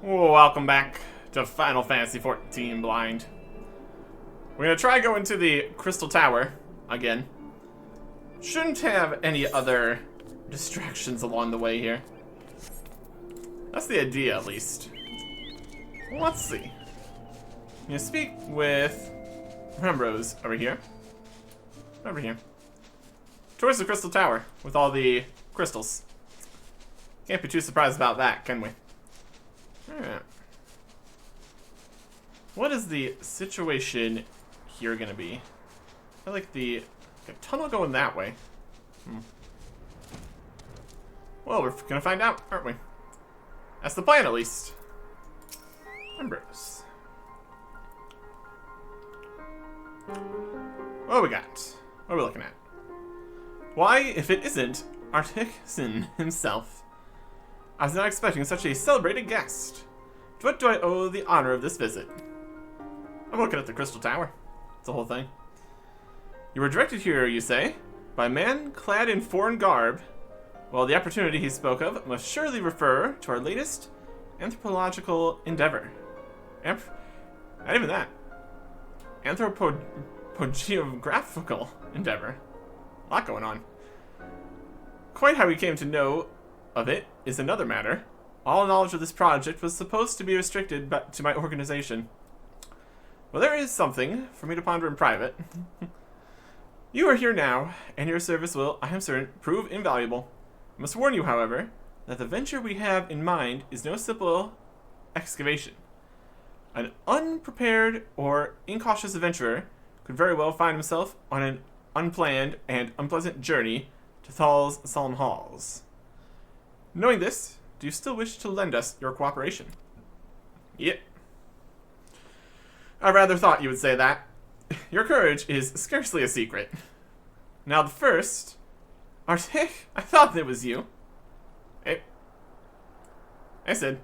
Welcome back to Final Fantasy XIV Blind. We're gonna try going to the Crystal Tower again. Shouldn't have any other distractions along the way here. That's the idea, at least. Let's see. I'm gonna speak with Remrose over here. Over here. Towards the Crystal Tower with all the crystals. Can't be too surprised about that, can we? Alright. What is the situation here gonna be? I feel like the tunnel going that way. Well, we're gonna find out, aren't we? That's the plan, at least. Ambrose. What we got? What are we looking at? Why, if it isn't Artisan himself? I was not expecting such a celebrated guest. To what do I owe the honor of this visit? I'm looking at the Crystal Tower. It's the whole thing. You were directed here, you say, by a man clad in foreign garb. Well, the opportunity he spoke of must surely refer to our latest anthropological endeavor. Not even that. Anthropogeographical endeavor. A lot going on. Quite how we came to know of it is another matter. All knowledge of this project was supposed to be restricted to my organization. Well, there is something for me to ponder in private. You are here now, and your service will, I am certain, prove invaluable. I must warn you, however, that the venture we have in mind is no simple excavation. An unprepared or incautious adventurer could very well find himself on an unplanned and unpleasant journey to Thal's solemn halls. Knowing this, do you still wish to lend us your cooperation? Yep. I rather thought you would say that. Your courage is scarcely a secret. Now the first... Artic, I thought it was you. Hey. I said,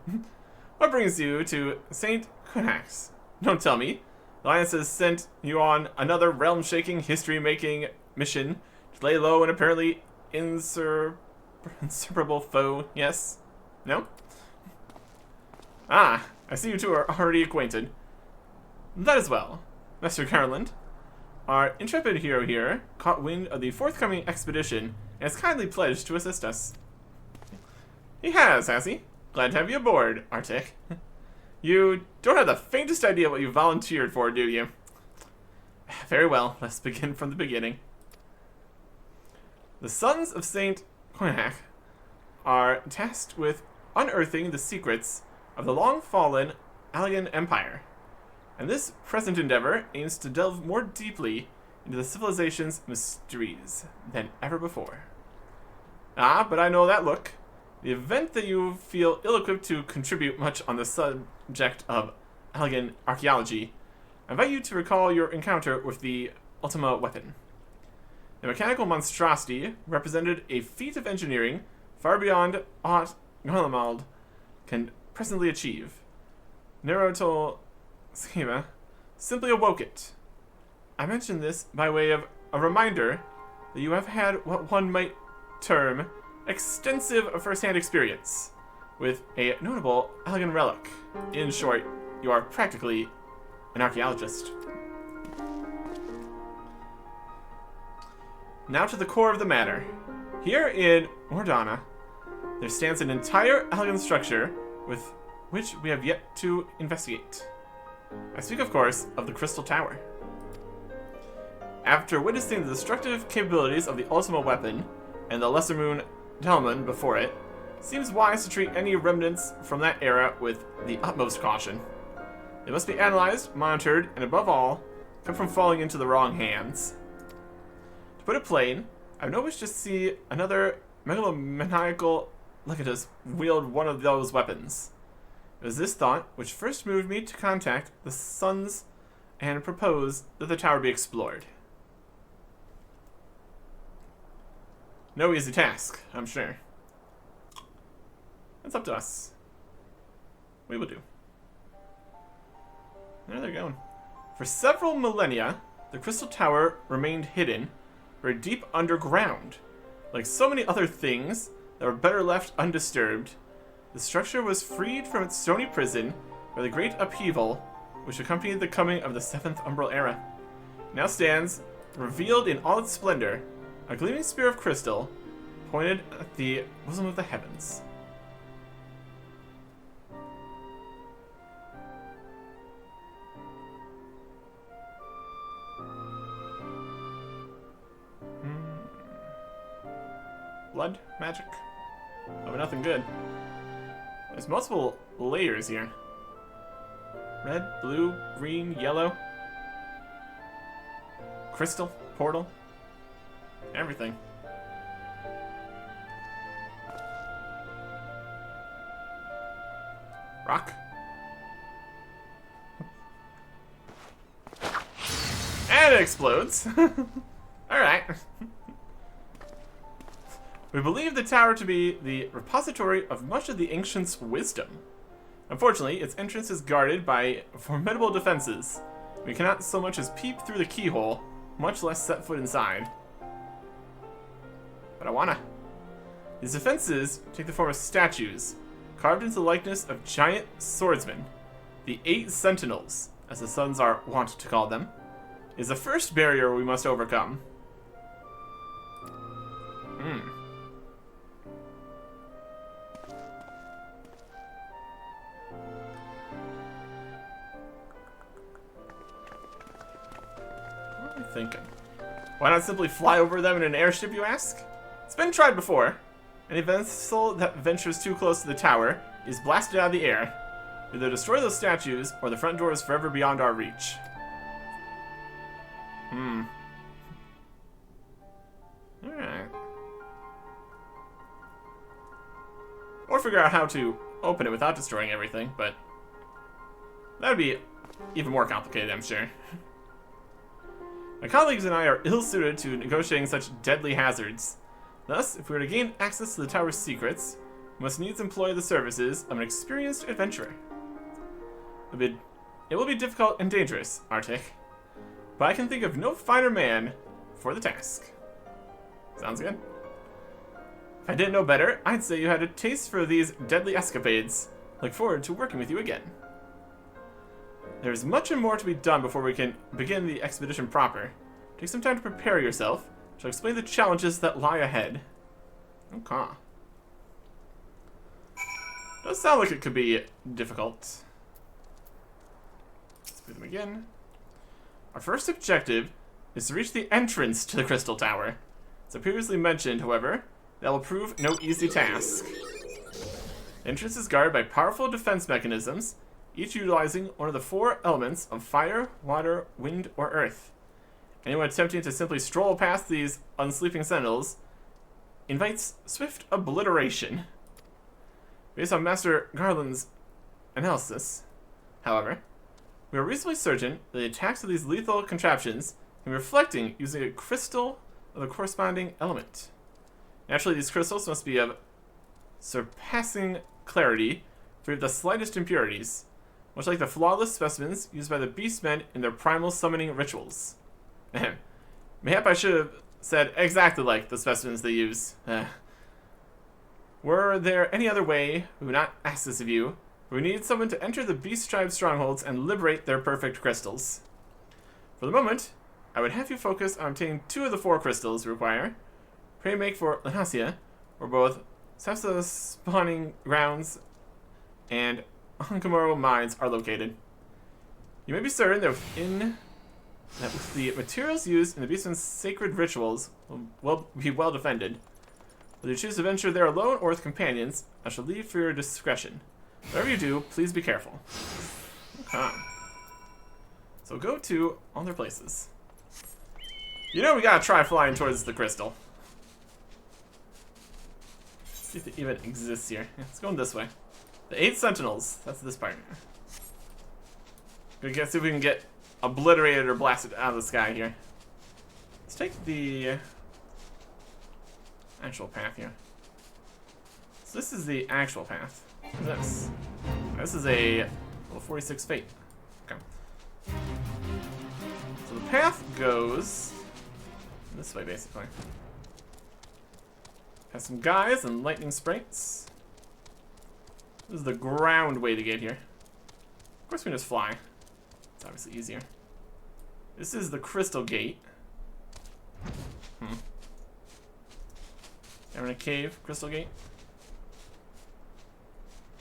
what brings you to St. Quinax? Don't tell me. The Alliance has sent you on another realm-shaking, history-making mission to lay low and apparently insuperable foe, yes? No? Ah, I see you two are already acquainted. That is well. Master Garland, our intrepid hero here caught wind of the forthcoming expedition and has kindly pledged to assist us. He has he? Glad to have you aboard, Artic. You don't have the faintest idea what you volunteered for, do you? Very well, let's begin from the beginning. The Sons of St. Quinax are tasked with unearthing the secrets of the long-fallen Allegan Empire, and this present endeavor aims to delve more deeply into the civilization's mysteries than ever before. Ah, but I know that look. The event that you feel ill-equipped to contribute much on the subject of Allegan archaeology, I invite you to recall your encounter with the Ultima weapon. The mechanical monstrosity represented a feat of engineering far beyond aught Golemald can presently achieve. Nerotal Schema simply awoke it. I mention this by way of a reminder that you have had what one might term extensive first-hand experience with a notable Allegan relic. In short, you are practically an archaeologist. Now to the core of the matter. Here in Mordana, there stands an entire Allegan structure with which we have yet to investigate. I speak, of course, of the Crystal Tower. After witnessing the destructive capabilities of the Ultima weapon and the Lesser Moon Delman before it, seems wise to treat any remnants from that era with the utmost caution. They must be analyzed, monitored, and above all, kept from falling into the wrong hands. To put it plain, I have no wish to see another megalomaniacal legatus wield one of those weapons. It was this thought which first moved me to contact the Sons and propose that the tower be explored. No easy task, I'm sure. It's up to us. We will do. There they're going. For several millennia, the Crystal Tower remained hidden, very deep underground. Like so many other things that were better left undisturbed, The structure was freed from its stony prison by the great upheaval which accompanied the coming of the 7th Umbral Era. It now stands, revealed in all its splendor, a gleaming spear of crystal, pointed at the bosom of the heavens. Blood magic? Oh, but nothing good. There's multiple layers here. Red, blue, green, yellow. Crystal, portal. Everything. Rock. And it explodes. Alright. We believe the tower to be the repository of much of the ancients' wisdom. Unfortunately, its entrance is guarded by formidable defenses. We cannot so much as peep through the keyhole, much less set foot inside. But I wanna. These defenses take the form of statues, carved into the likeness of giant swordsmen. The 8 Sentinels, as the Suns are wont to call them, is the first barrier we must overcome. Thinking. Why not simply fly over them in an airship, you ask? It's been tried before. Any vessel that ventures too close to the tower is blasted out of the air. Either destroy those statues, or the front door is forever beyond our reach. Alright. Or figure out how to open it without destroying everything, but that would be even more complicated, I'm sure. My colleagues and I are ill-suited to negotiating such deadly hazards. Thus, if we are to gain access to the tower's secrets, we must needs employ the services of an experienced adventurer. It will be difficult and dangerous, Arctic, but I can think of no finer man for the task. Sounds good. If I didn't know better, I'd say you had a taste for these deadly escapades. Look forward to working with you again. There is much and more to be done before we can begin the expedition proper. Take some time to prepare yourself. I'll explain the challenges that lie ahead. Okay. Does sound like it could be difficult. Let's do them again. Our first objective is to reach the entrance to the Crystal Tower. As I previously mentioned, however, that will prove no easy task. The entrance is guarded by powerful defense mechanisms, each utilizing one of the 4 elements of fire, water, wind, or earth. Anyone attempting to simply stroll past these unsleeping sentinels invites swift obliteration. Based on Master Garland's analysis, however, we are reasonably certain that the attacks of these lethal contraptions can be reflecting using a crystal of the corresponding element. Naturally, these crystals must be of surpassing clarity, free of the slightest impurities, much like the flawless specimens used by the beastmen in their primal summoning rituals. Mayhap I should have said exactly like the specimens they use. Were there any other way, we would not ask this of you, but we needed someone to enter the beast tribe strongholds and liberate their perfect crystals. For the moment, I would have you focus on obtaining 2 of the 4 crystals we require. Pray make for Lanasia, where both Sapsa's spawning grounds and Onkamoro mines are located. You may be certain that with the materials used in the beastman's sacred rituals will be well defended. Whether you choose to venture there alone or with companions, I shall leave for your discretion. Whatever you do, please be careful. Okay. So go to all their places. You know we gotta try flying towards the crystal. Let's see if it even exists here. Yeah, it's going this way. The 8 Sentinels. That's this part. Gonna see if we can get obliterated or blasted out of the sky here. Let's take the actual path here. So this is the actual path. What is this? This is a level 46 fate. Okay. So the path goes this way, basically. Has some guys and lightning sprites. This is the ground way to get here. Of course we can just fly. It's obviously easier. This is the crystal gate. Down in a cave, crystal gate.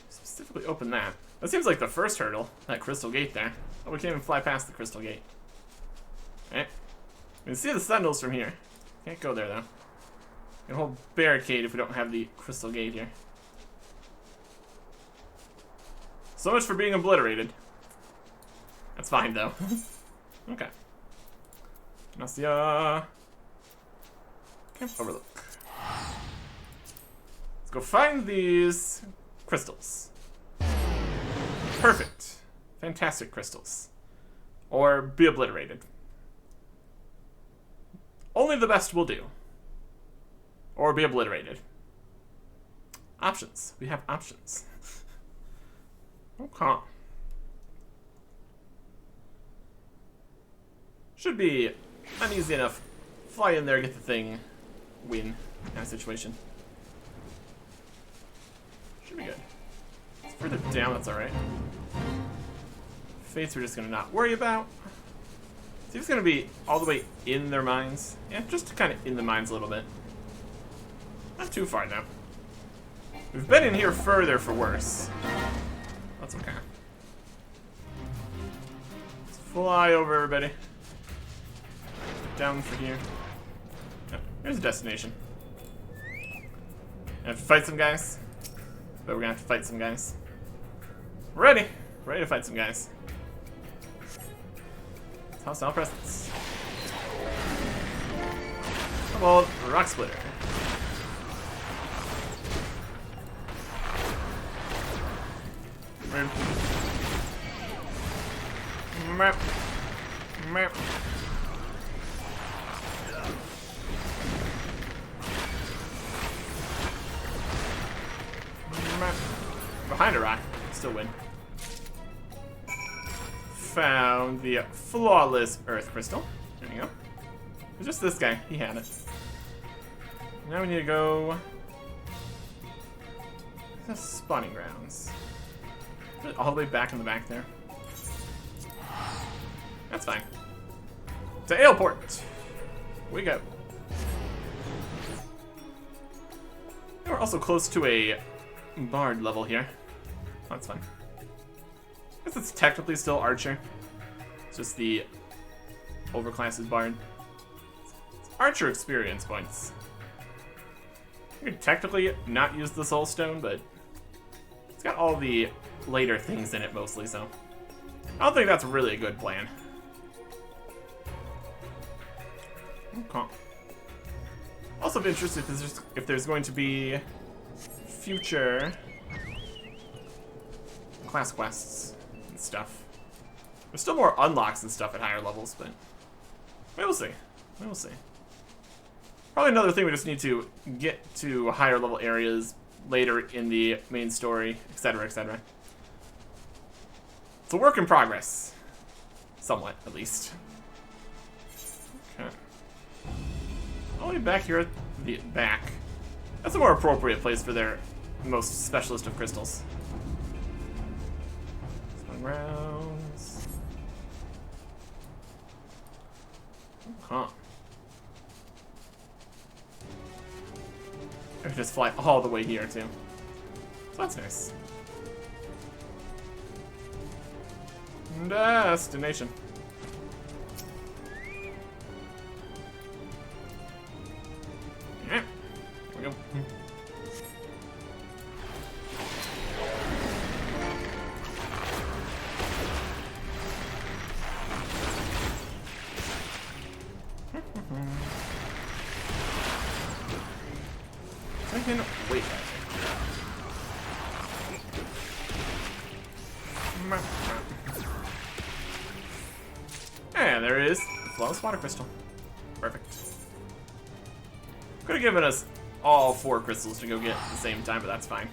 Specifically open that. That seems like the first hurdle, that crystal gate there. Oh, we can't even fly past the crystal gate. Alright. We can see the sentinels from here. Can't go there though. We can hold barricade if we don't have the crystal gate here. So much for being obliterated. That's fine though. Okay. Nausea. Can't overlook. Let's go find these crystals. Perfect. Fantastic crystals. Or be obliterated. Only the best will do. Or be obliterated. Options. We have options. Okay. Should be uneasy enough. Fly in there, get the thing, win kind of situation. Should be good. It's further down, that's alright. Fates we're just gonna not worry about. See if it's gonna be all the way in their mines. Yeah, just kind of in the mines a little bit. Not too far though. We've been in here further for worse. That's okay. Let's fly over everybody. Down for here. Oh, here's a destination. I have to fight some guys. But we're gonna have to fight some guys. Ready! Ready to fight some guys. Hostile presence. Well, rock splitter. Map. Map. Behind a rock, still win. Found the flawless earth crystal. There you go. It's just this guy, he had it. Now we need to go. The spawning grounds. All the way back in the back there. That's fine. To Aleport. We go. And we're also close to a bard level here. Oh, that's fine. I guess it's technically still archer. It's just the overclass is bard. It's archer experience points. You could technically not use the soul stone, but it's got all the later things in it mostly, so I don't think that's really a good plan. Okay. Also be interested if there's going to be future class quests and stuff. There's still more unlocks and stuff at higher levels, but we'll see. We'll see. Probably another thing we just need to get to higher level areas later in the main story, etc., etc. It's a work in progress. Somewhat, at least. Okay. All the way back here at the back. That's a more appropriate place for their most specialist of crystals. Spawning rounds. Huh. I could just fly all the way here, too. So that's nice. Destination. Yeah. Here we go. I can wait. And there is flawless water crystal. Perfect. Could have given us all 4 crystals to go get at the same time, but that's fine.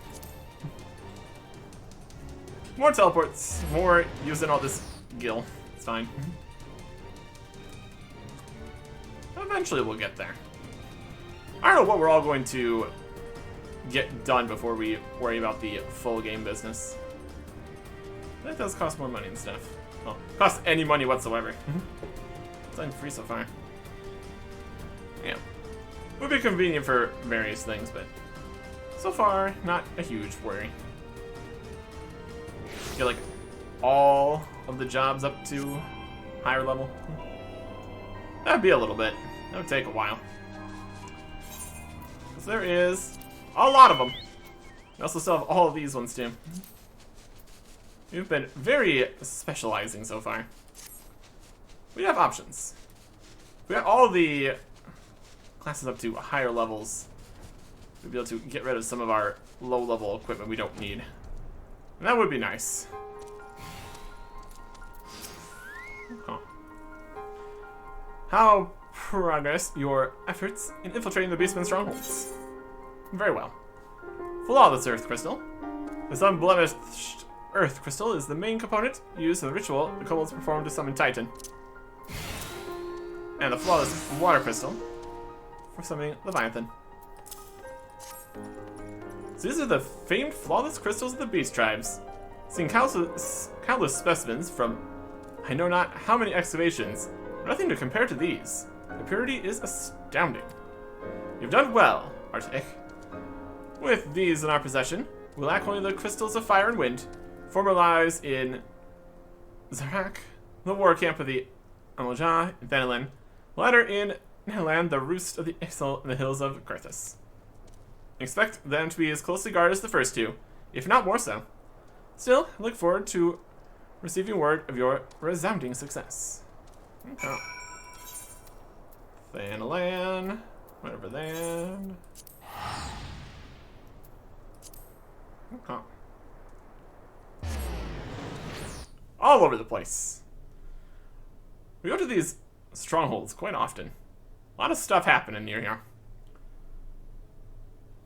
More teleports, more using all this gil. It's fine. Eventually we'll get there. I don't know what we're all going to get done before we worry about the full game business. That does cost more money and stuff. Well, cost any money whatsoever. It's been free so far. Yeah. Would be convenient for various things, but so far, not a huge worry. Get like all of the jobs up to higher level. That'd be a little bit. That would take a while. Because there is a lot of them. We also still have all of these ones too. We've been very specializing so far. We have options. We got all the classes up to higher levels. We'll be able to get rid of some of our low-level equipment we don't need. And that would be nice. Huh. How progress your efforts in infiltrating the Beastman strongholds? Very well. Flawless Earth Crystal. This unblemished Earth Crystal is the main component used in the ritual the kobolds performed to summon Titan. And the Flawless Water Crystal for summoning Leviathan. So these are the famed Flawless Crystals of the Beast Tribes. Seen countless specimens from I know not how many excavations, nothing to compare to these. The purity is astounding. You've done well, Arctic. With these in our possession, we'll lack only the crystals of fire and wind. Former lives in Zarak, the war camp of the Amalja in Thanalan. Later in Nalan, the roost of the Ixal in the hills of Garthus. Expect them to be as closely guarded as the first two, if not more so. Still, I look forward to receiving word of your resounding success. Okay. Thanalan, whatever land. Okay. All over the place. We go to these strongholds quite often. A lot of stuff happening near here.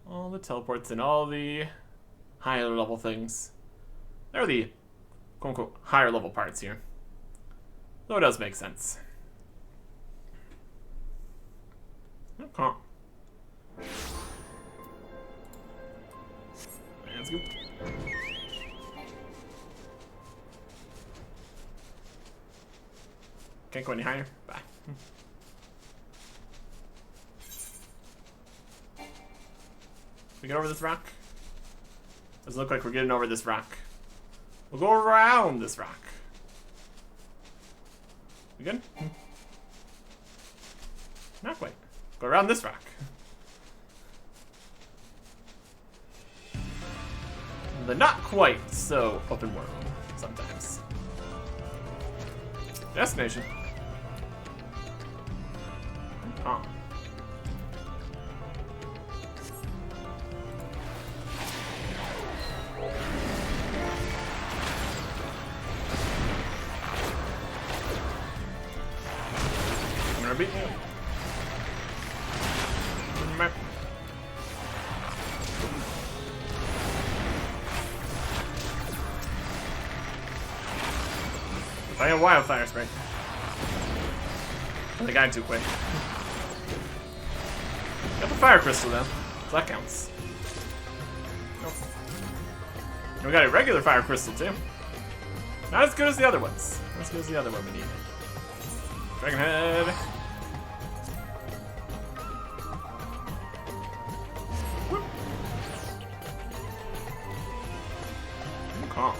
All the teleports and all the higher level things. They're the quote-unquote higher level parts here. Though it does make sense. Okay. Let's go. Can't go any higher? Bye. We get over this rock? Doesn't look like we're getting over this rock. We'll go around this rock. We good? Not quite. Go around this rock. The not quite so open world sometimes. Destination. Oh. I'm gonna beat you. I got wildfire spray. I died too quick. Got the fire crystal though, so that counts. Nope. And we got a regular fire crystal too. Not as good as the other ones. Not as good as the other one we need. Dragon head. Whoop. Okay.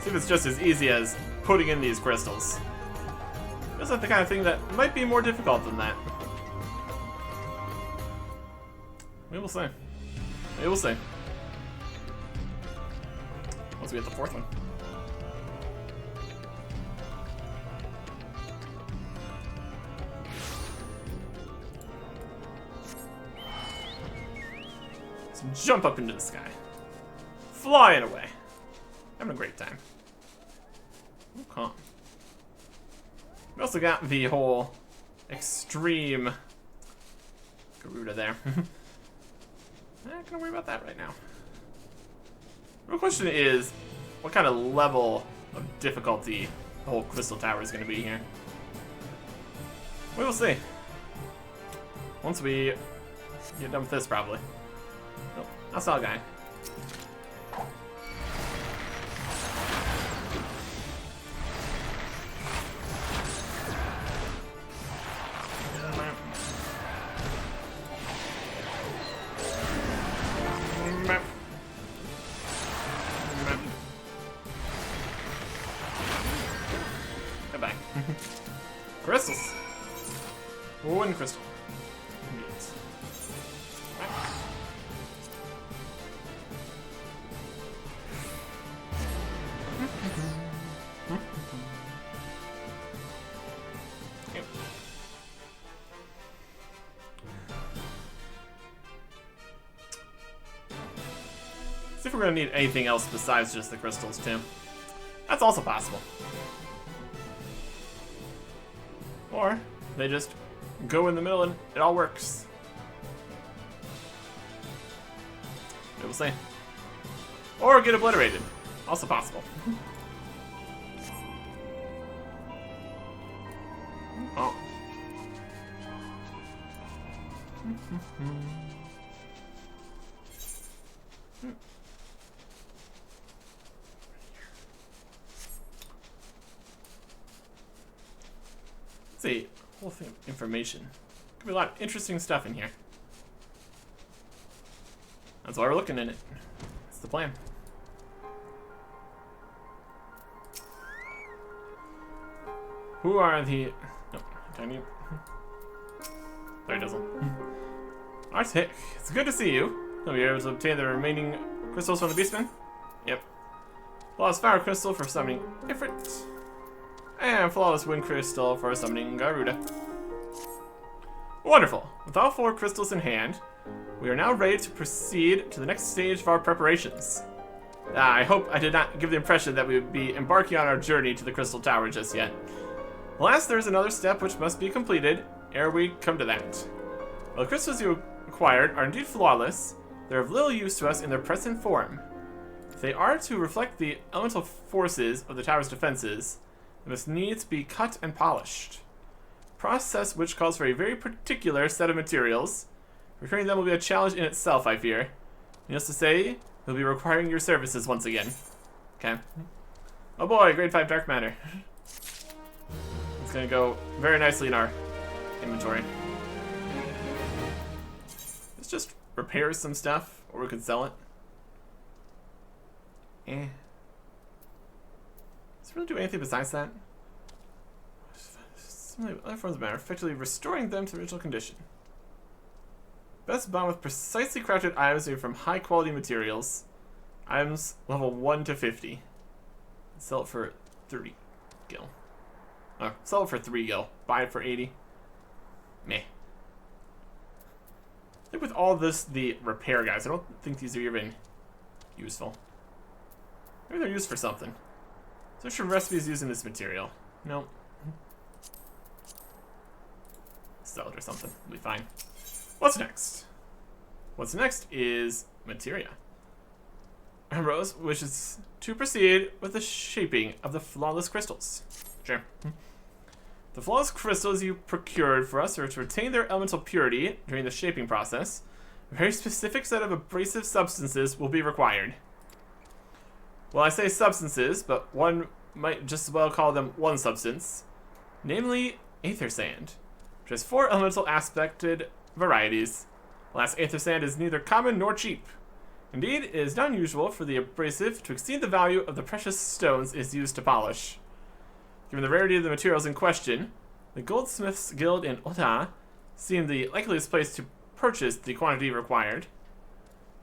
See if it's just as easy as putting in these crystals. Feels like the kind of thing that might be more difficult than that. We will see. We will see. Once we get the fourth one. Let's jump up into the sky. Flying away. Having a great time. Okay. We also got the whole extreme Garuda there. Not gonna worry about that right now. The real question is, what kind of level of difficulty the whole Crystal Tower is gonna be here? We will see. Once we get done with this, probably. Nope, I saw a guy. Goodbye. Crystals. One crystal. Yes. Yep. See if we're gonna need anything else besides just the crystals, too. That's also possible. Or they just go in the middle and it all works. We'll see. Or get obliterated. Also possible. Oh. Let's see. Whole thing of information. Could be a lot of interesting stuff in here. That's why we're looking at it. That's the plan. Who are the... No, don't you... There it doesn't. Arctic, it's good to see you. Have you able to obtain the remaining crystals from the Beastman? Yep. Flawless Fire Crystal for summoning Ifrit. And Flawless Wind Crystal for summoning Garuda. Wonderful. With all 4 crystals in hand, we are now ready to proceed to the next stage of our preparations. I hope I did not give the impression that we would be embarking on our journey to the Crystal Tower just yet. Alas, there is another step which must be completed ere we come to that. While the crystals you acquired are indeed flawless, they are of little use to us in their present form. If they are to reflect the elemental forces of the tower's defenses, they must needs be cut and polished. A process which calls for a very particular set of materials. Repairing them will be a challenge in itself, I fear. Needless to say, we'll be requiring your services once again. Okay. Oh boy, grade 5 dark matter. It's gonna go very nicely in our inventory. Let's just repair some stuff, or we could sell it. Does it really do anything besides that? Some of the other forms of matter, effectively restoring them to the original condition. Best bound with precisely crafted items made from high quality materials. Items level 1 to 50. Sell it for 30 gil. Sell it for 3 gil. Buy it for 80. Meh. I think with all this, the repair guys, I don't think these are even useful. Maybe they're used for something. Search for recipes using this material. Nope. Sell it or something. It'll be fine. What's next? What's next is materia. Rose wishes to proceed with the shaping of the flawless crystals. Sure. The flawless crystals you procured for us are to retain their elemental purity during the shaping process. A very specific set of abrasive substances will be required. Well, I say substances, but one might just as well call them one substance, namely aether sand, which has 4 elemental aspected varieties. Alas, aether sand is neither common nor cheap. Indeed, it is not unusual for the abrasive to exceed the value of the precious stones it is used to polish. Given the rarity of the materials in question, the Goldsmiths Guild in Ota seemed the likeliest place to purchase the quantity required.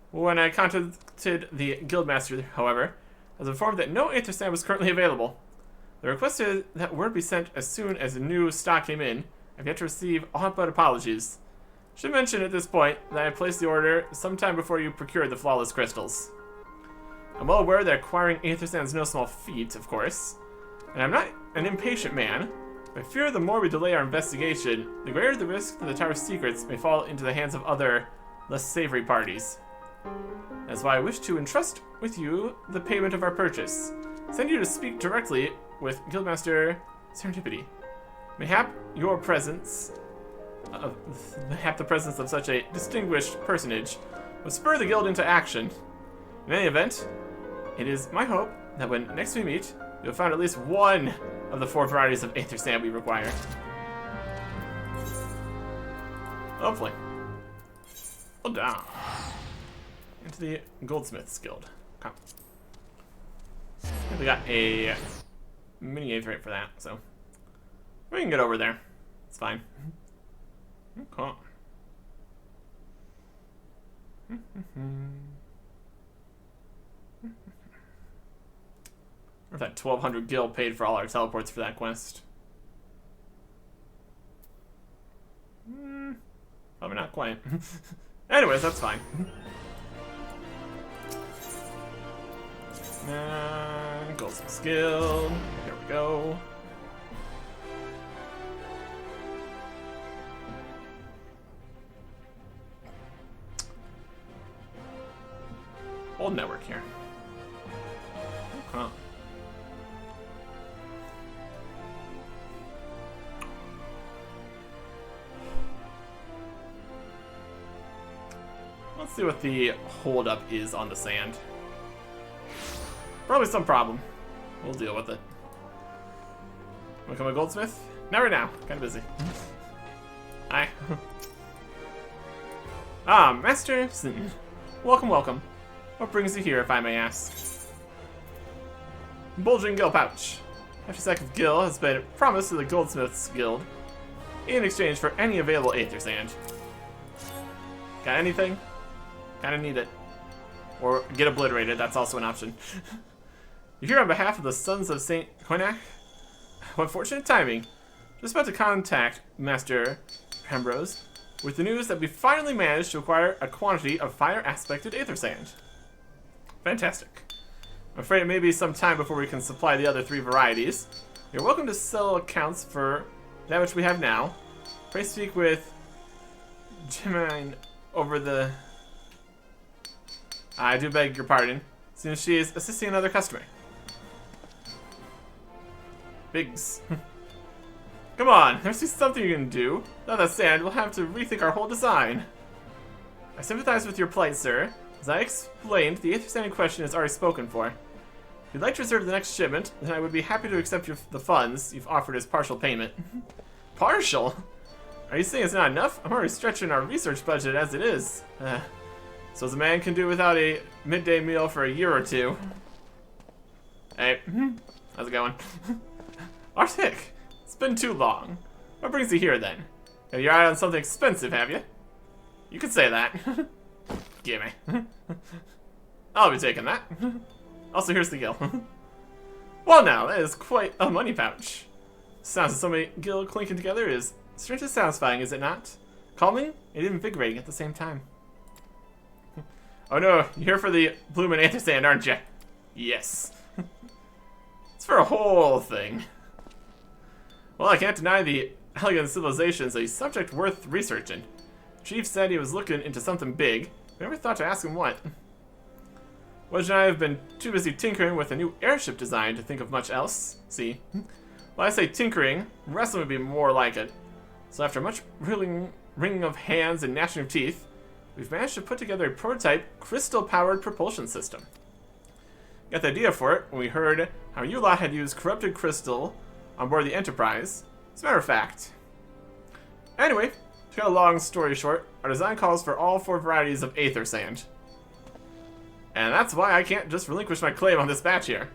When I contacted the Guildmaster, however, I was informed that no aether sand was currently available. They requested that word be sent as soon as the new stock came in. I've yet to receive aught but apologies. Should mention at this point that I placed the order sometime before you procured the flawless crystals. I'm well aware that acquiring aether sand is no small feat, of course, and I'm not an impatient man, but I fear the more we delay our investigation, the greater the risk that the tower's secrets may fall into the hands of other, less savory parties. That's why I wish to entrust with you the payment of our purchase. Send you to speak directly with Guildmaster Serendipity. Mayhap your presence mayhap the presence of such a distinguished personage would spur the guild into action. In any event, it is my hope that when next we meet, you'll find at least one of the 4 varieties of aether sand we require. Hopefully. Hold down. Into the Goldsmith's Guild. Come. We got a mini aetherite for that, so we can get over there. It's fine. Okay. Or if that 1200 gil paid for all our teleports for that quest. Probably not quite. Anyways, that's fine. Goldsmith's Guild. Here we go. Old network here. Okay. Let's see what the holdup is on the sand. Probably some problem. We'll deal with it. Wanna become a goldsmith? Not right now. Kinda busy. Hi. Master Sinton. Welcome, welcome. What brings you here, if I may ask? Bulging Gil Pouch. After sack of Gil has been promised to the Goldsmith's Guild in exchange for any available aether sand. Got anything? Kinda need it. Or get obliterated, that's also an option. You're here on behalf of the Sons of St. Coinac? What fortunate timing. Just about to contact Master Ambrose with the news that we finally managed to acquire a quantity of fire-aspected aether sand. Fantastic. I'm afraid it may be some time before we can supply the other 3 varieties. You're welcome to sell accounts for that which we have now. Pray speak with Jemine over the... I do beg your pardon, since she is assisting another customer. Biggs. Come on, there's something you can do. Without that sand, we'll have to rethink our whole design. I sympathize with your plight, sir. As I explained, the aether sand in question is already spoken for. If you'd like to reserve the next shipment, then I would be happy to accept the funds you've offered as partial payment. Partial? Are you saying it's not enough? I'm already stretching our research budget as it is. So as a man can do without a midday meal for a year or 2. Hey, how's it going? Arctic, it's been too long. What brings you here then? Have your eye on something expensive, have you? You could say that. Gimme. I'll be taking that. Also, here's the gil. Well now, that is quite a money pouch. Sounds of so many gil clinking together is strangely satisfying, is it not? Calming and invigorating at the same time. Oh no, you're here for the bloomin' aether sand, aren't you? Yes. It's for a whole thing. Well, I can't deny the elegant civilization's a subject worth researching. Chief said he was looking into something big. I never thought to ask him what. Wedge and I have been too busy tinkering with a new airship design to think of much else. See? Well, I say tinkering, wrestling would be more like it. So after much wringing of hands and gnashing of teeth, we've managed to put together a prototype crystal-powered propulsion system. Got the idea for it when we heard how you lot had used corrupted crystal on board the Enterprise. As a matter of fact. Anyway, to cut a long story short, our design calls for all 4 varieties of aether sand. And that's why I can't just relinquish my claim on this batch here.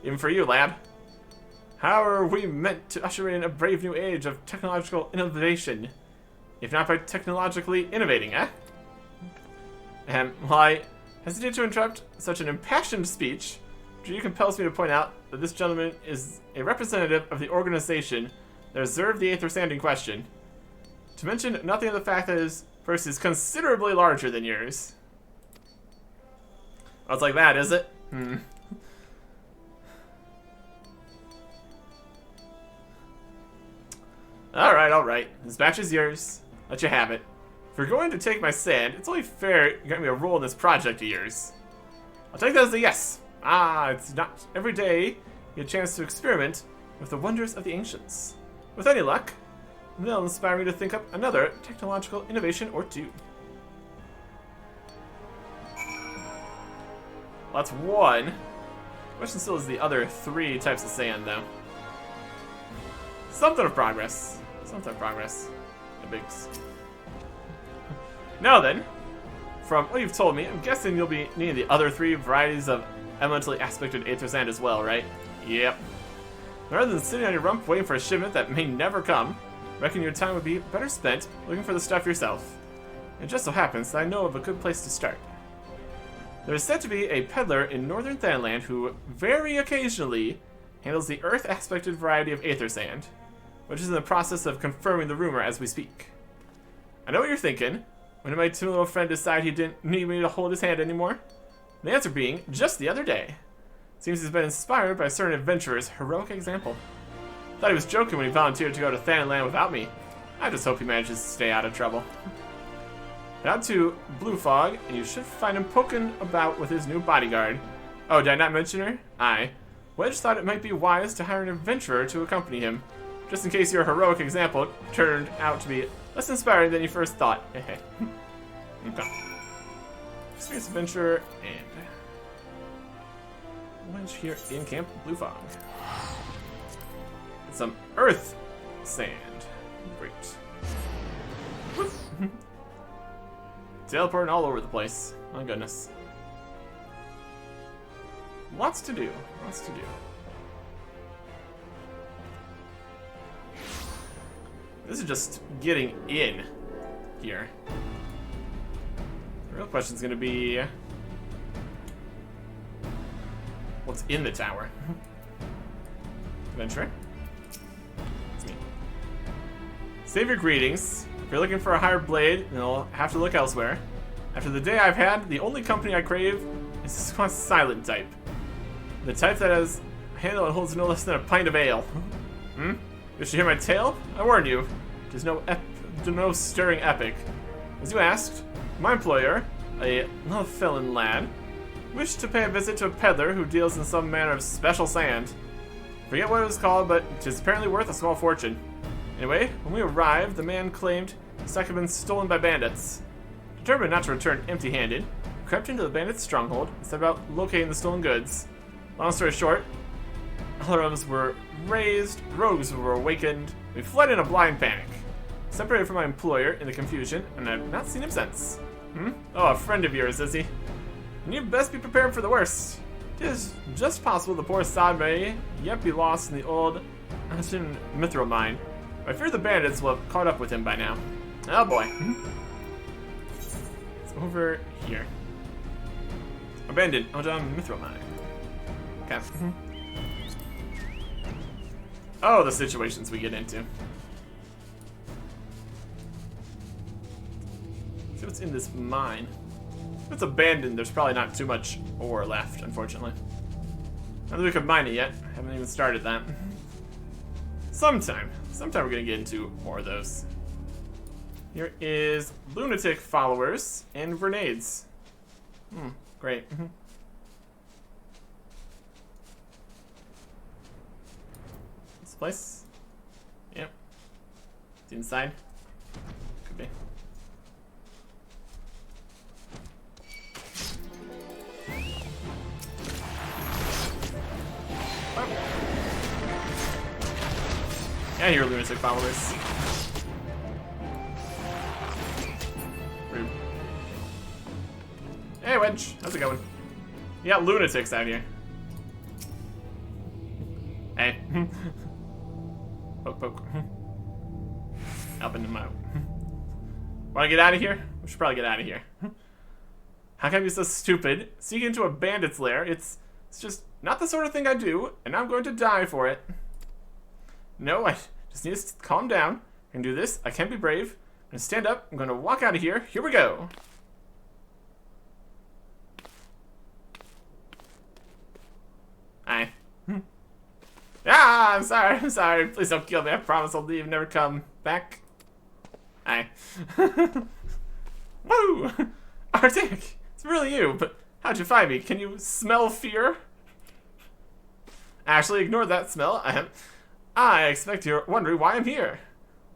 Even for you, lab. How are we meant to usher in a brave new age of technological innovation? If not by technologically innovating, eh? Well, I hesitate to interrupt such an impassioned speech. Drew compels me to point out that this gentleman is a representative of the organization that reserved the aether sand in question. To mention nothing of the fact that his purse is considerably larger than yours. Oh, it's like that, is it? Alright. This batch is yours. Let you have it. If you're going to take my sand, it's only fair you got me a role in this project of yours. I'll take that as a yes. It's not every day you get a chance to experiment with the wonders of the ancients. With any luck, they'll inspire me to think up another technological innovation or two. Well, that's one. The question still is the other 3 types of sand, though. Something of progress. Something of progress. The bigs. Now then, from what you've told me, I'm guessing you'll be needing the other 3 varieties of elementally aspected aether sand as well, right? Yep. Rather than sitting on your rump waiting for a shipment that may never come, I reckon your time would be better spent looking for the stuff yourself. It just so happens that I know of a good place to start. There is said to be a peddler in northern Thailand who, very occasionally, handles the earth-aspected variety of aether sand, which is in the process of confirming the rumor as we speak. I know what you're thinking. When did my two little friend decide he didn't need me to hold his hand anymore? The answer being, just the other day. Seems he's been inspired by a certain adventurer's heroic example. Thought he was joking when he volunteered to go to Thailand without me. I just hope he manages to stay out of trouble. Head out to Blue Fog, and you should find him poking about with his new bodyguard. Oh, did I not mention her? Aye. Wedge thought it might be wise to hire an adventurer to accompany him, just in case your heroic example turned out to be less inspiring than you first thought. Okay. Experience adventure and Wedge here in Camp Blue Fog. And some earth sand. Great. Teleporting all over the place. My goodness. Lots to do. Lots to do. This is just getting in here. The real question is going to be what's in the tower? Adventurer? It's me. Save your greetings. If you're looking for a higher blade, then you'll have to look elsewhere. After the day I've had, the only company I crave is a silent type. The type that has a handle and holds no less than a pint of ale. Hmm? You should hear my tale? I warn you, it is no stirring epic. As you asked, my employer, a felon lad, wished to pay a visit to a peddler who deals in some manner of special sand. Forget what it was called, but it is apparently worth a small fortune. Anyway, when we arrived, the man claimed the sack had been stolen by bandits. Determined not to return empty-handed, we crept into the bandits' stronghold and set about locating the stolen goods. Long story short, alarms were raised, rogues were awakened, we fled in a blind panic. Separated from my employer in the confusion, and I've not seen him since. Oh, a friend of yours, is he? And you'd best be prepared for the worst. It is just possible the poor sod may yet be lost in the old Ashen Mithril mine. I fear the bandits will have caught up with him by now. Oh boy. It's over here. Abandoned Ashen Mithril mine. Okay. Oh, the situations we get into. See what's in this mine. If it's abandoned, there's probably not too much ore left, unfortunately. Not that we could mine it yet. Haven't even started that. Sometime we're gonna get into more of those. Here is lunatic followers and grenades. Great. This place? Yep. It's inside. Could be. Yeah, you're lunatic followers. Rude. Hey, Wedge. How's it going? You got lunatics out here. Hey. Poke, poke. Helping them out. Wanna get out of here? We should probably get out of here. How can I be so stupid? Sneak into a bandit's lair? It's just not the sort of thing I do, and I'm going to die for it. No, I just need to calm down. I can do this. I can be brave. I'm going to stand up. I'm going to walk out of here. Here we go. Aye. Ah, I'm sorry. I'm sorry. Please don't kill me. I promise I'll leave and never come back. Aye. Woo! Arctic, it's really you, but how'd you find me? Can you smell fear? Actually, ignore that smell. I expect you're wondering why I'm here.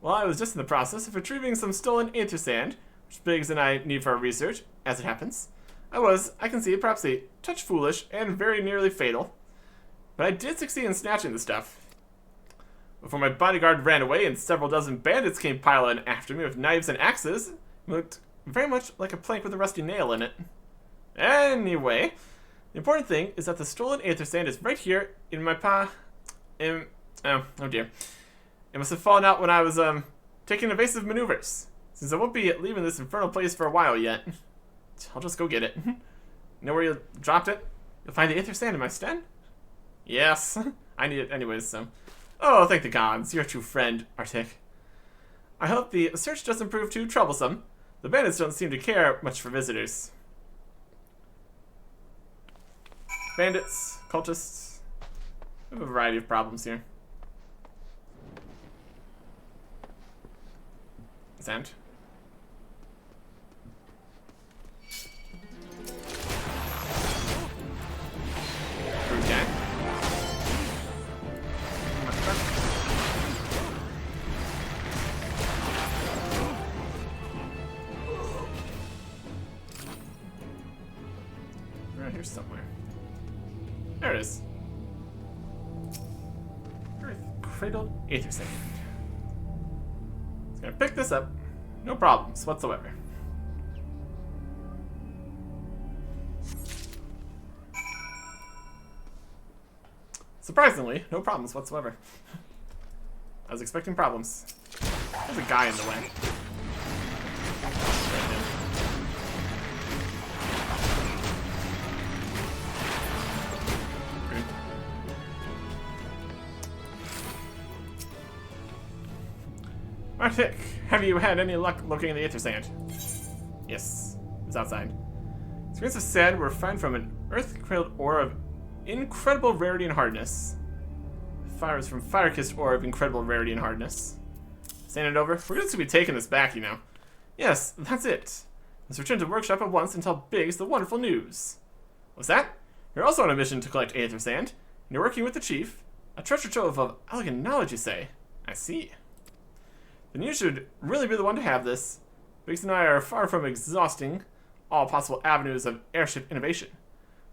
Well, I was just in the process of retrieving some stolen aether sand, which Biggs and I need for our research, as it happens. I can see, perhaps a touch foolish and very nearly fatal. But I did succeed in snatching the stuff. Before my bodyguard ran away and several dozen bandits came piling after me with knives and axes, it looked very much like a plank with a rusty nail in it. Anyway, the important thing is that the stolen aether sand is right here in my oh dear. It must have fallen out when I was, taking evasive maneuvers. Since I won't be leaving this infernal place for a while yet. I'll just go get it. You know where you dropped it? You'll find the aether sand in my sten? Yes. I need it anyways, so. Oh, thank the gods. You're a true friend, Arctic. I hope the search doesn't prove too troublesome. The bandits don't seem to care much for visitors. Bandits, cultists. We have a variety of problems here. Sand. Okay. Right here somewhere. There it is. Earth cradled aether sand. Just gonna pick this up. No problems whatsoever. Surprisingly, no problems whatsoever. I was expecting problems. There's a guy in the way. Arctic, have you had any luck locating the aether sand? Yes, it's outside. Screens of sand were found from an earth-cradled ore of incredible rarity and hardness. Fire is from fire-kissed ore of incredible rarity and hardness. Sand it over. We're going to be taking this back, you know. Yes, that's it. Let's return to the workshop at once and tell Biggs the wonderful news. What's that? You're also on a mission to collect aether sand, and you're working with the chief. A treasure trove of elegant knowledge, you say? I see. Then you should really be the one to have this. Biggs and I are far from exhausting all possible avenues of airship innovation.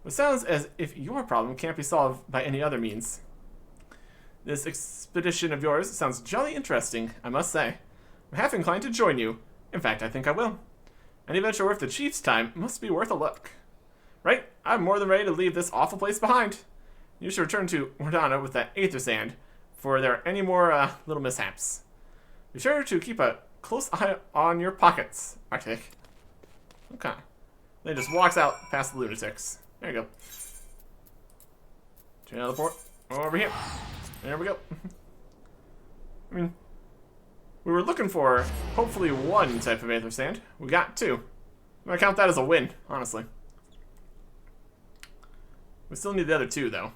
It sounds as if your problem can't be solved by any other means. This expedition of yours sounds jolly interesting, I must say. I'm half inclined to join you. In fact, I think I will. Any venture worth the chief's time must be worth a look. Right, I'm more than ready to leave this awful place behind. You should return to Mordana with that aether sand, for there are any more little mishaps. Be sure to keep a close eye on your pockets, Arctic. Okay. Then he just walks out past the lunatics. There you go. Turn out the port. Over here. There we go. I mean, we were looking for hopefully one type of aether sand. We got two. I'm gonna count that as a win, honestly. We still need the other two, though.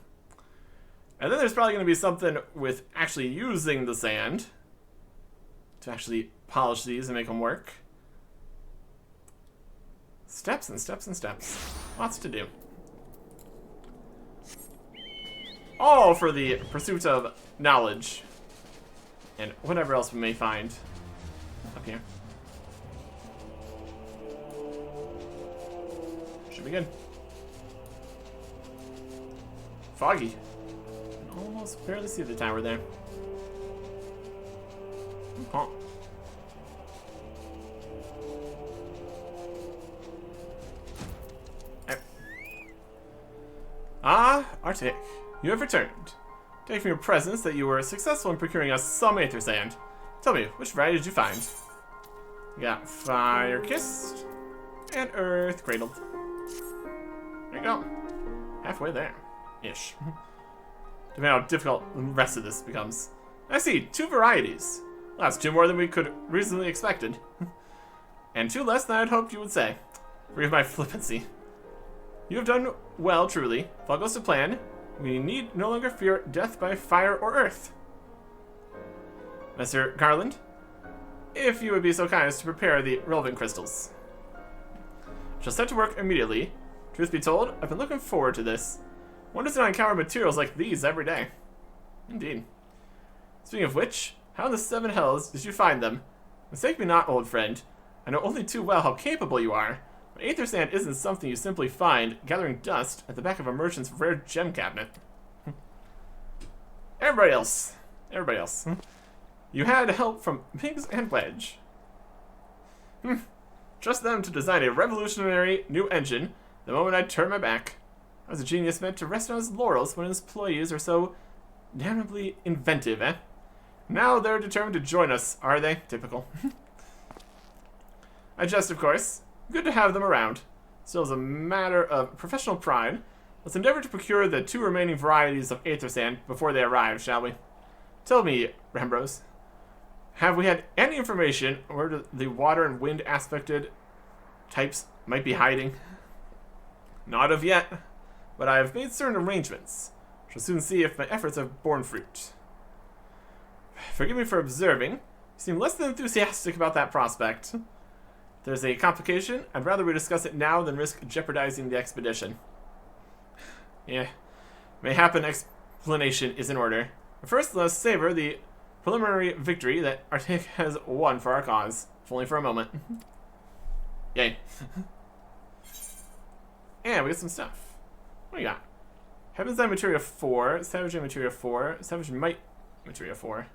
And then there's probably gonna be something with actually using the sand to actually polish these and make them work. Steps and steps and steps. Lots to do. All for the pursuit of knowledge. And whatever else we may find up here. Should be good. Foggy. I can almost barely see the tower there. Huh. Ah, Arctic, you have returned. Take from your presence that you were successful in procuring us some aether sand. Tell me, which variety did you find? We got fire-kissed and earth-cradled. There you go. Halfway there. Ish. Depending on how difficult the rest of this becomes. I see, 2 varieties. Well, that's 2 more than we could reasonably expected. And 2 less than I'd hoped you would say. Forgive my flippancy. You have done well, truly. If all goes to plan, we need no longer fear death by fire or earth. Mr. Garland, if you would be so kind as to prepare the relevant crystals. I shall set to work immediately. Truth be told, I've been looking forward to this. One does not encounter materials like these every day. Indeed. Speaking of which, How in the seven hells did you find them? Mistake me not, old friend. I know only too well how capable you are. But aether sand isn't something you simply find gathering dust at the back of a merchant's rare gem cabinet. Everybody else. You had help from Pigs and Wedge. Trust them to design a revolutionary new engine the moment I turn my back. I was a genius meant to rest on his laurels when his employees are so damnably inventive, eh? Now they're determined to join us, are they? Typical. I jest, of course. Good to have them around. Still, as a matter of professional pride, let's endeavor to procure the 2 remaining varieties of aether sand before they arrive, shall we? Tell me, Rambrose, have we had any information where the water and wind aspected types might be hiding? Not of yet, but I have made certain arrangements. Shall soon see if my efforts have borne fruit. Forgive me for observing. You seem less than enthusiastic about that prospect. If there's a complication, I'd rather we discuss it now than risk jeopardizing the expedition. Yeah, mayhap explanation is in order. But first, let us savor the preliminary victory that Arctic has won for our cause, if only for a moment. Yay. And we get some stuff. What do you got? Heaven's Eye Materia 4, Savage Eye Materia 4, Savage Might Materia 4.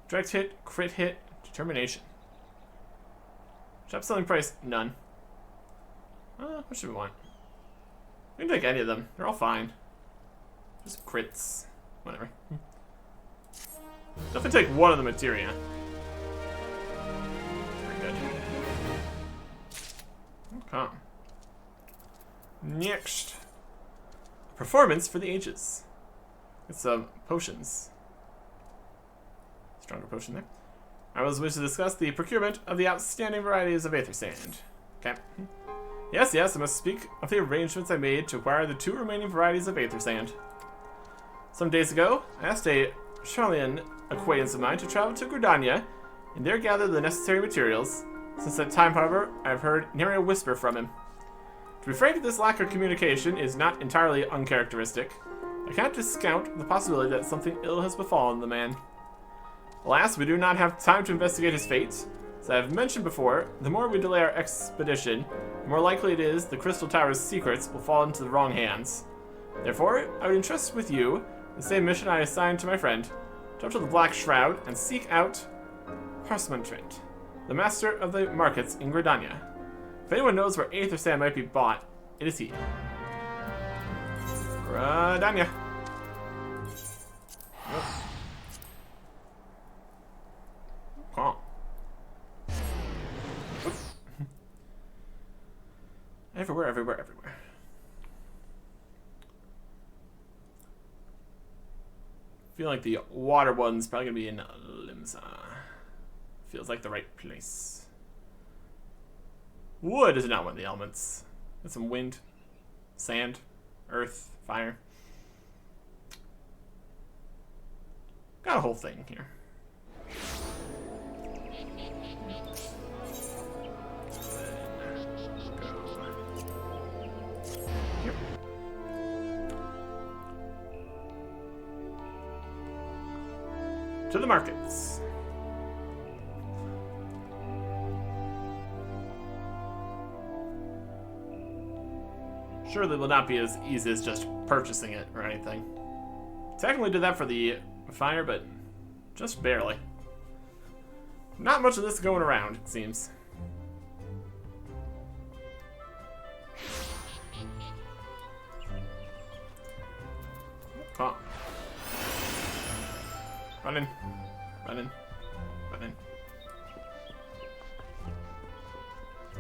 Direct hit, crit hit, determination. Shop selling price, none. What should we want? We can take any of them. They're all fine. Just crits. Whatever. Definitely take one of the materia. Very good. Okay. Next. Performance for the ages. Get some potions. Stronger potion there. I was wishing to discuss the procurement of the outstanding varieties of aether sand. Okay. Yes, I must speak of the arrangements I made to acquire the 2 remaining varieties of aether sand. Some days ago, I asked a Charlian acquaintance of mine to travel to Gridania and there gather the necessary materials. Since that time, however, I have heard nary a whisper from him. To be frank, this lack of communication is not entirely uncharacteristic. I can't discount the possibility that something ill has befallen the man. Alas, we do not have time to investigate his fate. As I have mentioned before, the more we delay our expedition, the more likely it is the Crystal Tower's secrets will fall into the wrong hands. Therefore, I would entrust with you the same mission I assigned to my friend. Jump to the Black Shroud and seek out Parchmentrit, the master of the markets in Gridania. If anyone knows where aether sand might be bought, it is he. Gridania. Yep. Cool. Everywhere. Feel like the water one's probably gonna be in Limsa. Feels like the right place. Wood is not one of the elements. Got some wind, sand, earth, fire. Got a whole thing here. To the markets. Surely it will not be as easy as just purchasing it or anything. Technically did that for the fire, but just barely. Not much of this going around, it seems. Come. Running.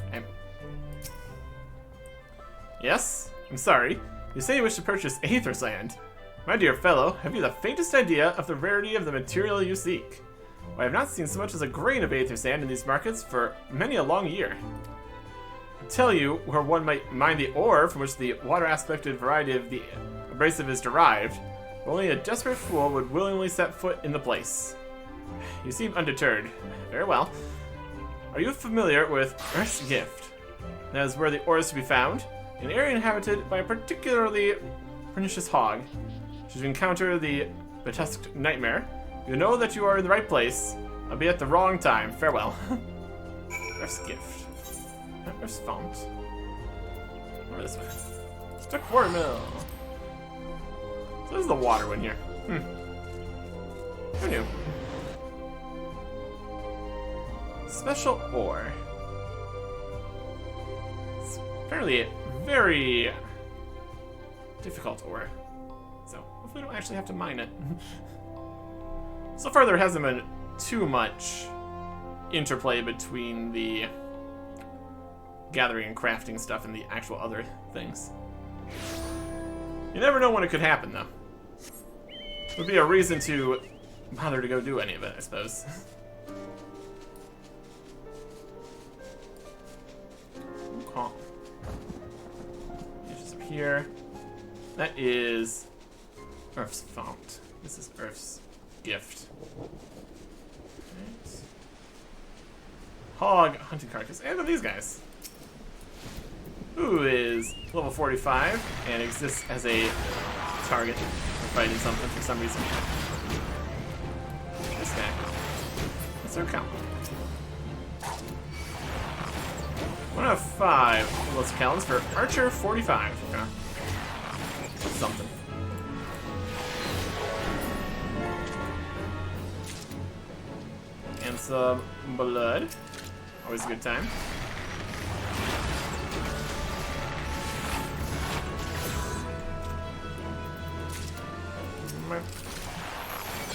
Okay. Yes? I'm sorry. You say you wish to purchase aether sand. My dear fellow, have you the faintest idea of the rarity of the material you seek? I have not seen so much as a grain of aether sand in these markets for many a long year. I tell you where one might mine the ore from which the water-aspected variety of the abrasive is derived. Only a desperate fool would willingly set foot in the place. You seem undeterred. Very well. Are you familiar with Earth's Gift? That is where the ore is to be found. An area inhabited by a particularly pernicious hog. Should you encounter the betusked nightmare, You know that you are in the right place. I'll be at the wrong time. Farewell. Earth's gift. Earth's font. Over this way. Just a quarter mil. So this is the water one here. Who knew? Special ore. It's apparently a very difficult ore. So hopefully we don't actually have to mine it. So far there hasn't been too much interplay between the gathering and crafting stuff and the actual other things. You never know when it could happen, though. Would be a reason to bother to go do any of it, I suppose. Okay. Just up here. That is Earth's font. This is Earth's gift. Right. Hog hunting carcass. And look at these guys. Who is level 45 and exists as a target for fighting something for some reason. This guy. What's their count? 1 out of 5 let's counts for Archer 45. Okay. That's something. And some blood. Always a good time.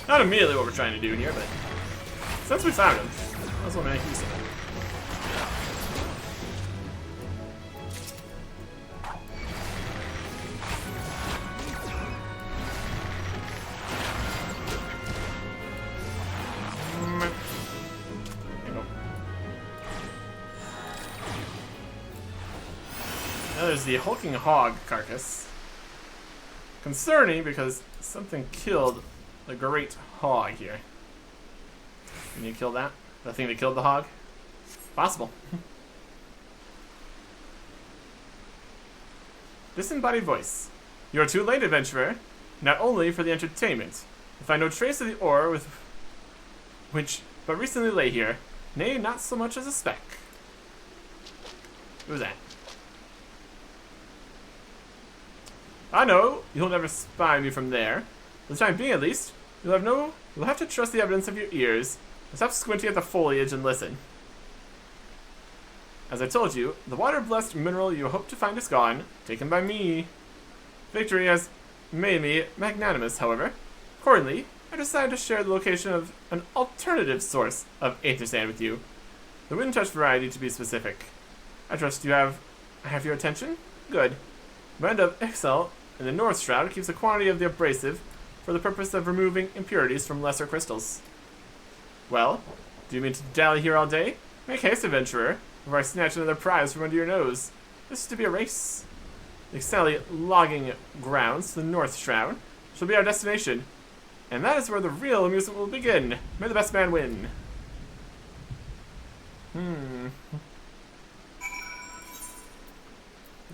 Not immediately what we're trying to do here, but since we found him, I just want to make use of it. Now there's the hulking hog carcass. Concerning because something killed the great hog here. Can you kill that? The thing that killed the hog? Possible. Disembodied voice. You are too late, adventurer. Not only for the entertainment. I find no trace of the ore with which but recently lay here. Nay, not so much as a speck. Who's that? I know you'll never spy me from there. For the time being, at least, you'll have to trust the evidence of your ears. Stop squinting at the foliage and listen. As I told you, the water-blessed mineral you hope to find is gone, taken by me. Victory has made me magnanimous, however. Accordingly, I decided to share the location of an alternative source of aether sand with you. The wind touch variety, to be specific. I trust I have your attention? Good. Blend of XIV in the North Shroud keeps a quantity of the abrasive for the purpose of removing impurities from lesser crystals. Well, do you mean to dally here all day? Make haste, adventurer, before I snatch another prize from under your nose. This is to be a race. The Ixali logging grounds to the North Shroud shall be our destination, and that is where the real amusement will begin. May the best man win.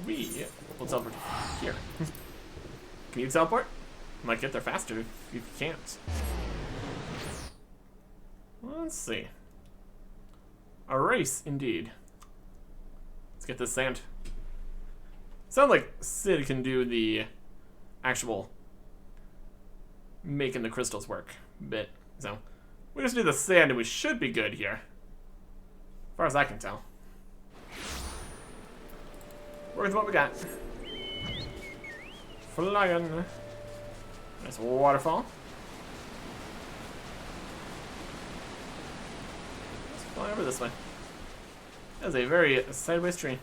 We will teleport here. Can you teleport? Might get there faster if you can't. Let's see. A race, indeed. Let's get this sand. Sounds like Sid can do the actual making the crystals work bit. So we just need the sand and we should be good here. As far as I can tell. Work with what we got. Flying. Nice waterfall. Let's fly over this way. That's a very sideways tree.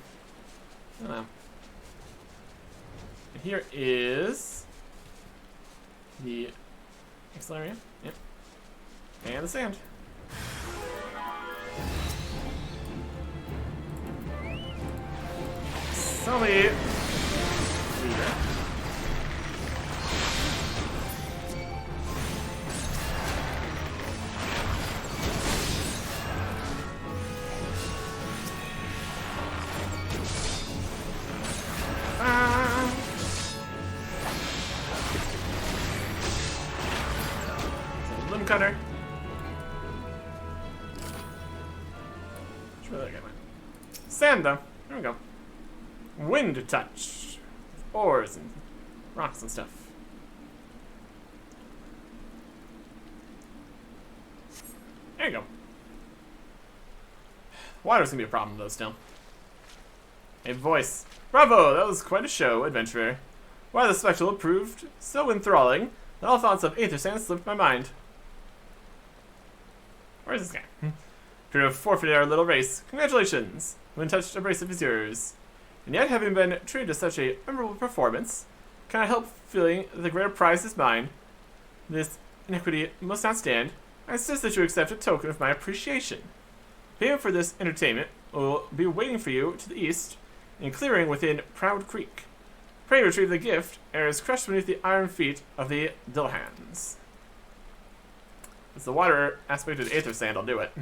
I don't know. And here is the area. Yep. And the sand. Somebody. Stone Cutter. Should really get mine. Sand, though. There we go. Wind Touch. Ores and rocks and stuff. There you go. Water's gonna be a problem, though, still. A voice. Bravo! That was quite a show, adventurer. Why the spectacle proved so enthralling that all thoughts of Aether Sand slipped my mind. Where's this guy? You have forfeited our little race. Congratulations! When touched abrasive is yours. And yet, having been treated to such a memorable performance, can I help feeling that the greater prize is mine? This iniquity must not stand. I insist that you accept a token of my appreciation. Payment for this entertainment will be waiting for you to the east, in clearing within Proud Creek. Pray retrieve the gift, ere it is crushed beneath the iron feet of the Dillhans. It's the water aspect of the Aether Sand, I'll do it.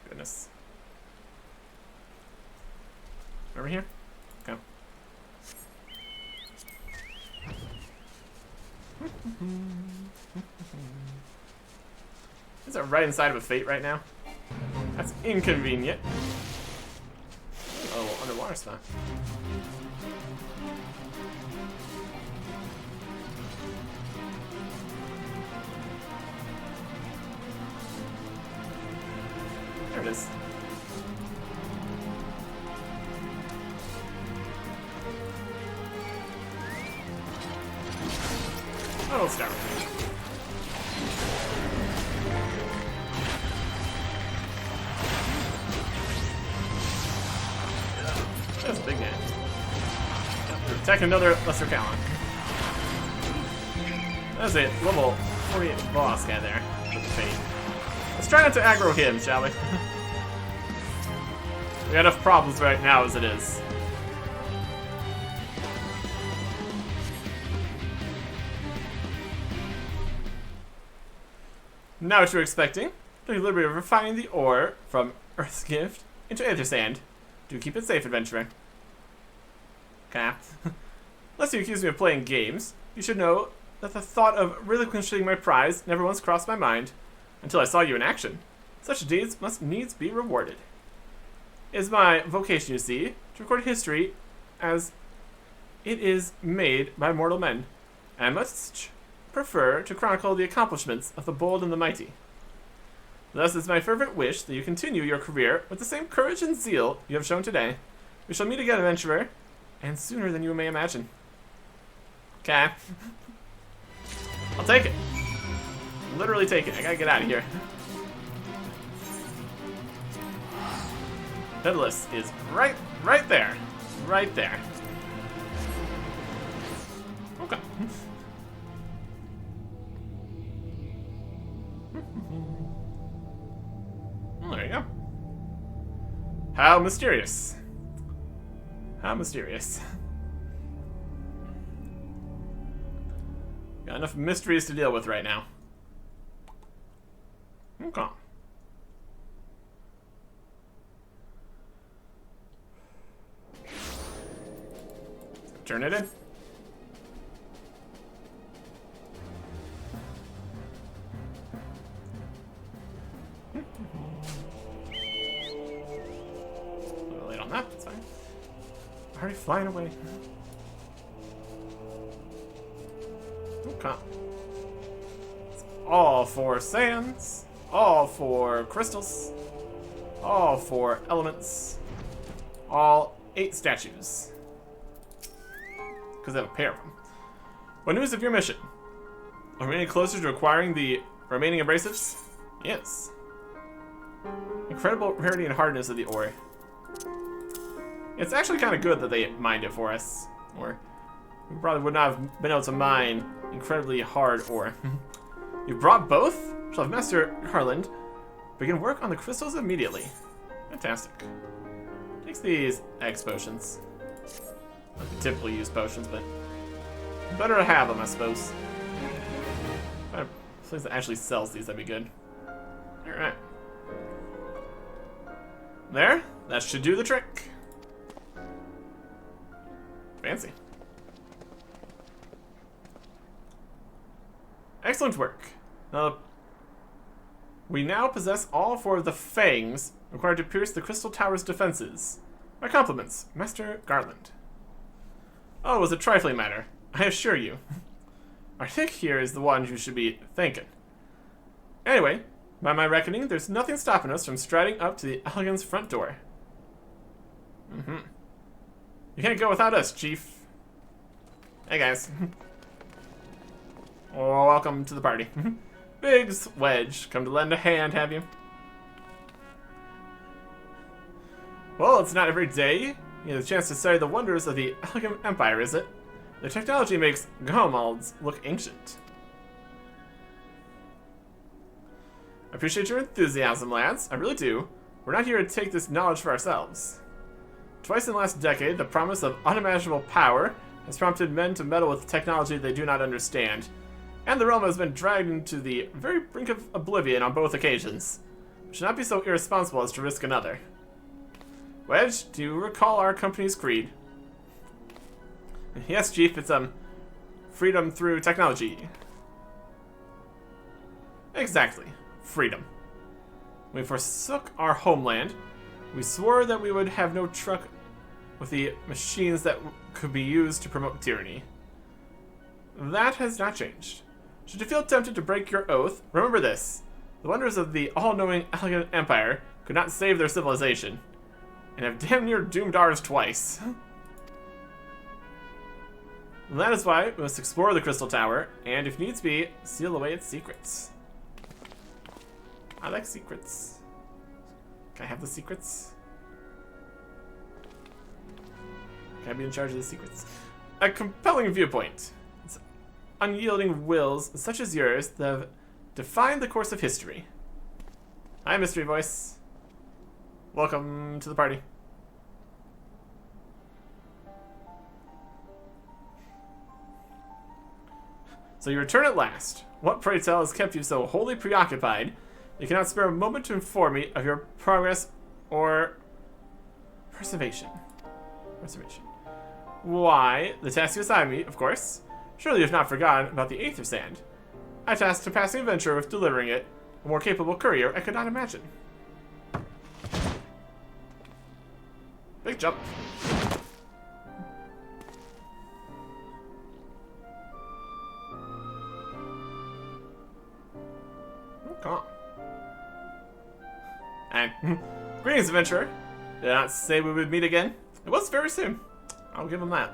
Goodness. Over here? Okay. Is it right inside of a fate right now? That's inconvenient. Oh, underwater spot. There it is. Oh, let's start with me. That's a big man. Attack another Lesser Callan. That's a level 48 boss guy there with the fate. Let's try not to aggro him, shall we? We got enough problems right now as it is. Now what you're expecting, take the liberty of refining the ore from Earth's Gift into Aether Sand. Do keep it safe, adventurer. Okay. Unless you accuse me of playing games, you should know that the thought of relinquishing my prize never once crossed my mind until I saw you in action. Such deeds must needs be rewarded. It is my vocation, you see, to record history as it is made by mortal men, and I must prefer to chronicle the accomplishments of the bold and the mighty. Thus, it's my fervent wish that you continue your career with the same courage and zeal you have shown today. We shall meet again, adventurer, and sooner than you may imagine. Okay. I'll take it. Literally take it. I gotta get out of here. Headless is right there. Right there. Okay. Well, there you go. How mysterious. How mysterious. Got enough mysteries to deal with right now. Okay. Turn it in. A little late on that, that's fine. Already flying away. Okay. It's all for sands, all for crystals, all for elements, all 8 statues. Because I have a pair of them. What news of your mission? Are we any closer to acquiring the remaining abrasives? Yes. Incredible rarity and hardness of the ore. It's actually kind of good that they mined it for us. Or we probably would not have been able to mine incredibly hard ore. You brought both? Shall have Master Harland begin work on the crystals immediately. Fantastic. Takes these X potions. Not the typically used potions, but better to have them, I suppose. If I have a place that actually sells these, that'd be good. Alright. There. That should do the trick. Fancy. Excellent work. We now possess all four of the fangs required to pierce the Crystal Tower's defenses. My compliments, Master Garland. Oh, it was a trifling matter, I assure you. Our Nick here is the one who should be thanking. Anyway, by my reckoning, there's nothing stopping us from striding up to the Elegant's front door. You can't go without us, Chief. Hey, guys. Oh, welcome to the party. Biggs, Wedge, come to lend a hand, have you? Well, it's not every day you get a chance to study the wonders of the Elegant Empire, is it? The technology makes Gomalds look ancient. I appreciate your enthusiasm, lads. I really do. We're not here to take this knowledge for ourselves. Twice in the last decade, the promise of unimaginable power has prompted men to meddle with technology they do not understand. And the realm has been dragged into the very brink of oblivion on both occasions. We should not be so irresponsible as to risk another. Wedge, do you recall our company's creed? Yes, Chief, it's, freedom through technology. Exactly. Freedom. When we forsook our homeland, we swore that we would have no truck with the machines that could be used to promote tyranny. That has not changed. Should you feel tempted to break your oath, remember this. The wonders of the all-knowing Elegant Empire could not save their civilization, and have damn near doomed ours twice. And that is why we must explore the Crystal Tower, and if needs be, seal away its secrets. I like secrets. Can I have the secrets? Can I be in charge of the secrets? A compelling viewpoint. It's unyielding wills such as yours that have defined the course of history. Hi, Mystery Voice. Welcome to the party. So you return at last. What, pray tell, has kept you so wholly preoccupied you cannot spare a moment to inform me of your progress or preservation? Why, the task you assigned me, of course. Surely you have not forgotten about the Aether Sand. I tasked a passing adventurer with delivering it. A more capable courier I could not imagine. Big jump. Come on. And greetings, adventurer. Did I not say we would meet again? It was very soon. I'll give him that.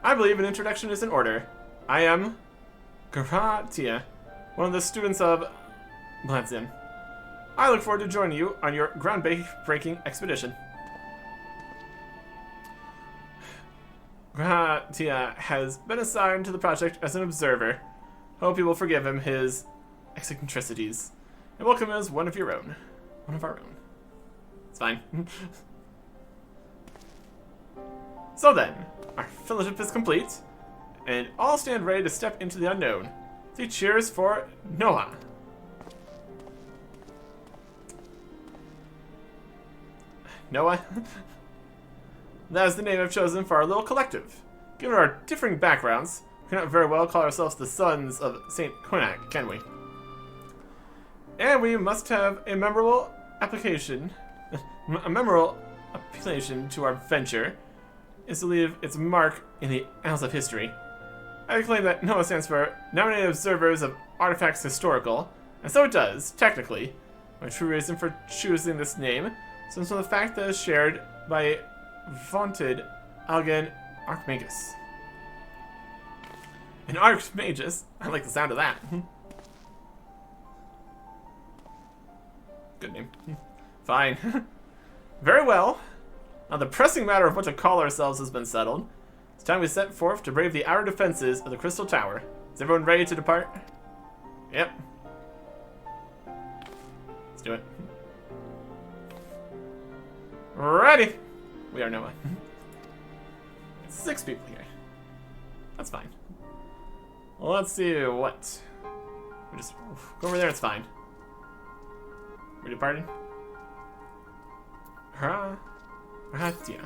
I believe an introduction is in order. I am Gratia, one of the students of Blantzin. I look forward to joining you on your groundbreaking expedition. Gratia has been assigned to the project as an observer. Hope you will forgive him his eccentricities and welcome him as one of your own. One of our own. It's fine. So then, our fellowship is complete, and all stand ready to step into the unknown. 3 cheers for Noah. Noah? That is the name I've chosen for our little collective. Given our differing backgrounds, we cannot very well call ourselves the sons of St. Quinac, can we? And we must have a memorable application to our venture is to leave its mark in the annals of history. I claim that NOAA stands for Nominated Observers of Artifacts Historical, and so it does, technically. My true reason for choosing this name stems from the fact that it is shared by a vaunted Algan Archmagus. An Archmagus? I like the sound of that. Good name. Fine. Very well. Now the pressing matter of what to call ourselves has been settled. It's time we set forth to brave the outer defenses of the Crystal Tower. Is everyone ready to depart? Yep. Let's do it. Ready! We are Noah. 6 people here. That's fine. Well, let's see what. We just go over there, it's fine. We departing? Ratia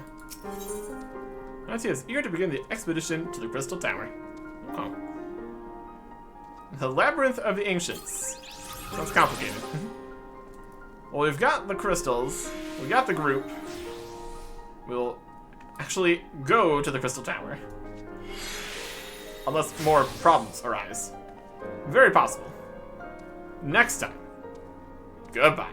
is eager to begin the expedition to the Crystal Tower. Oh. The Labyrinth of the Ancients. Sounds complicated. Well, we've got the crystals. We got the group. We'll actually go to the Crystal Tower. Unless more problems arise. Very possible. Next time. Goodbye.